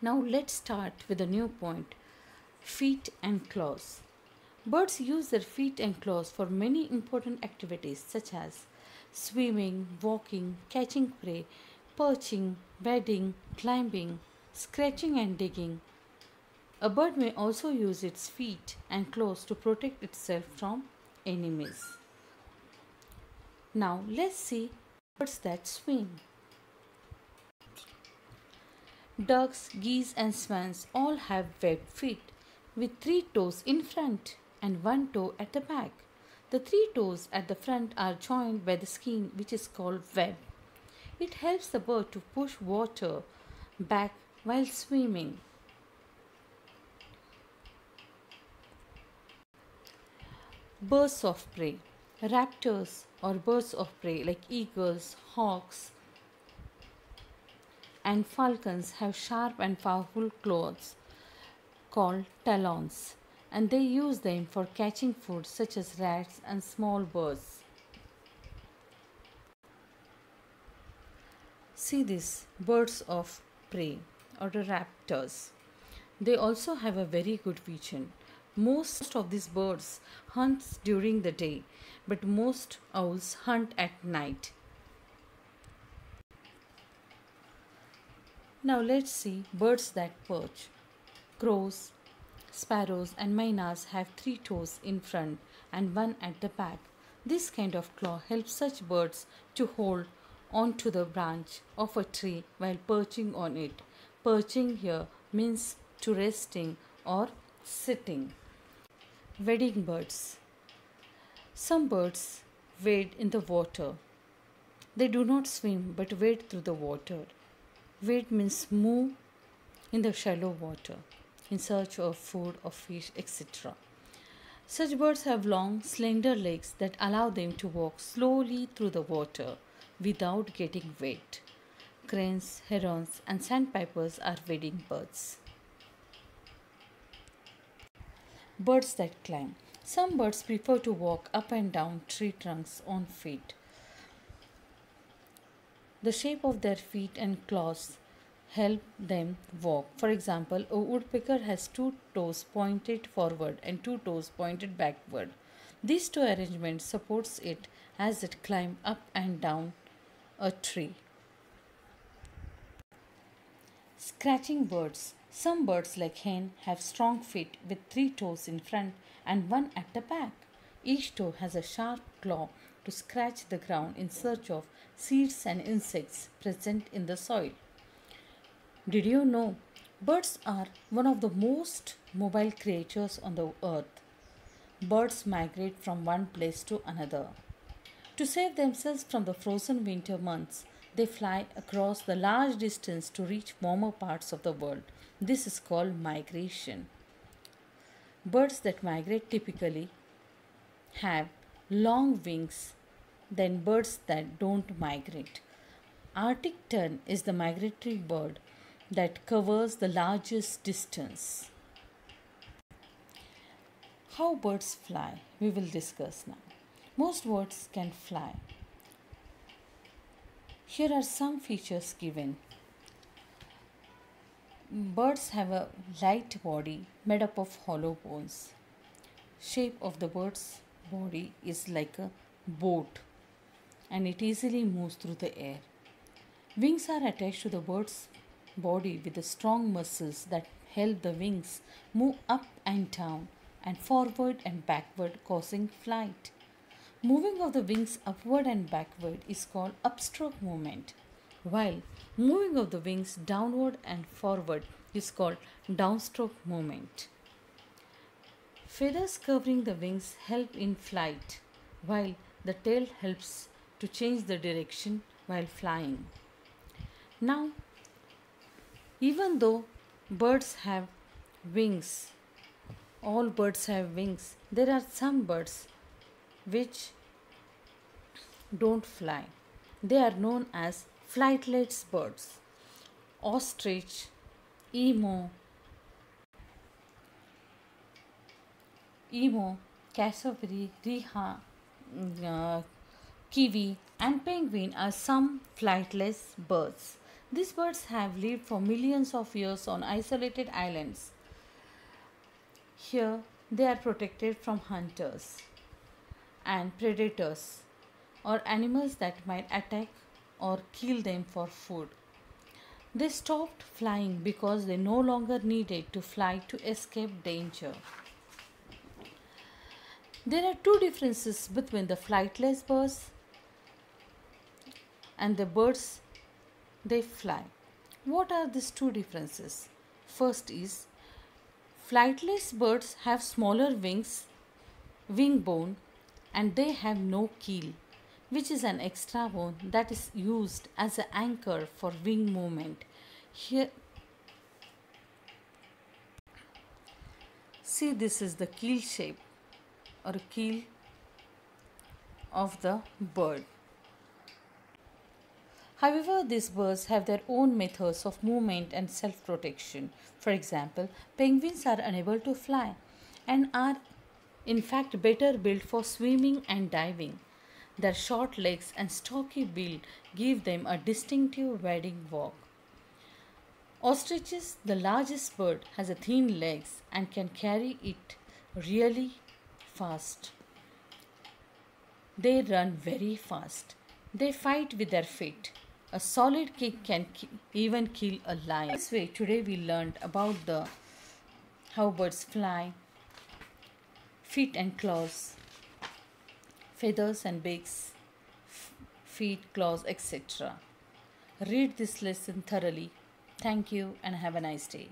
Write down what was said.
Now let's start with a new point, feet and claws. Birds use their feet and claws for many important activities such as swimming, walking, catching prey, perching, bedding, climbing, scratching, and digging. A bird may also use its feet and claws to protect itself from enemies. Now let's see birds that swim. Ducks, geese, and swans all have webbed feet with three toes in front and one toe at the back. The three toes at the front are joined by the skin, which is called web. It helps the bird to push water back while swimming. Birds of prey. Raptors or birds of prey like eagles, hawks, and falcons have sharp and powerful claws called talons, and they use them for catching food such as rats and small birds. See this birds of prey or the raptors. They also have a very good vision. Most of these birds hunt during the day, but most owls hunt at night. Now let's see birds that perch. Crows, sparrows, and mynas have three toes in front and one at the back. This kind of claw helps such birds to hold onto the branch of a tree while perching on it. Perching here means to resting or sitting. Wading birds. Some birds wade in the water. They do not swim but wade through the water. Wade means move in the shallow water in search of food or fish, etc. Such birds have long, slender legs that allow them to walk slowly through the water without getting wet. Cranes, herons, and sandpipers are wading birds. Birds that climb. Some birds prefer to walk up and down tree trunks on feet. The shape of their feet and claws help them walk. For example, a woodpecker has two toes pointed forward and two toes pointed backward. This toe arrangement supports it as it climbs up and down a tree. Scratching birds. Some birds like hen have strong feet with three toes in front and one at the back. Each toe has a sharp claw to scratch the ground in search of seeds and insects present in the soil. Did you know birds are one of the most mobile creatures on the earth? Birds migrate from one place to another. To save themselves from the frozen winter months, they fly across the large distance to reach warmer parts of the world. This is called migration. Birds that migrate typically have long wings than birds that don't migrate. Arctic tern is the migratory bird that covers the largest distance. How birds fly, we will discuss now. Most birds can fly. Here are some features given. Birds have a light body made up of hollow bones. Shape of the bird's body is like a boat and it easily moves through the air. Wings are attached to the bird's body with the strong muscles that help the wings move up and down and forward and backward, causing flight. Moving of the wings upward and backward is called upstroke movement, while moving of the wings downward and forward is called downstroke movement. Feathers covering the wings help in flight, while the tail helps to change the direction while flying. Now, even though birds have wings, all birds have wings, there are some birds which don't fly. They are known as flightless birds. Ostrich, emo, cassowary, riha, uh, kiwi, and penguin are some flightless birds. These birds have lived for millions of years on isolated islands. Here, they are protected from hunters and predators or animals that might attack or kill them for food. They stopped flying because they no longer needed to fly to escape danger. There are two differences between the flightless birds and the birds they fly. What are these two differences? First is flightless birds have smaller wings, wing bone, and they have no keel, which is an extra bone that is used as an anchor for wing movement. Here, see, this is the keel shape or keel of the bird. However, these birds have their own methods of movement and self protection. For example, penguins are unable to fly and are in fact better built for swimming and diving. Their short legs and stocky bill give them a distinctive wading walk. Ostriches, the largest bird, has a thin legs and can carry it really fast. They run very fast. They fight with their feet. A solid kick can even kill a lion. This way, today we learned about the how birds fly, feet and claws, feathers and beaks, feet, claws, etc. Read this lesson thoroughly. Thank you and have a nice day.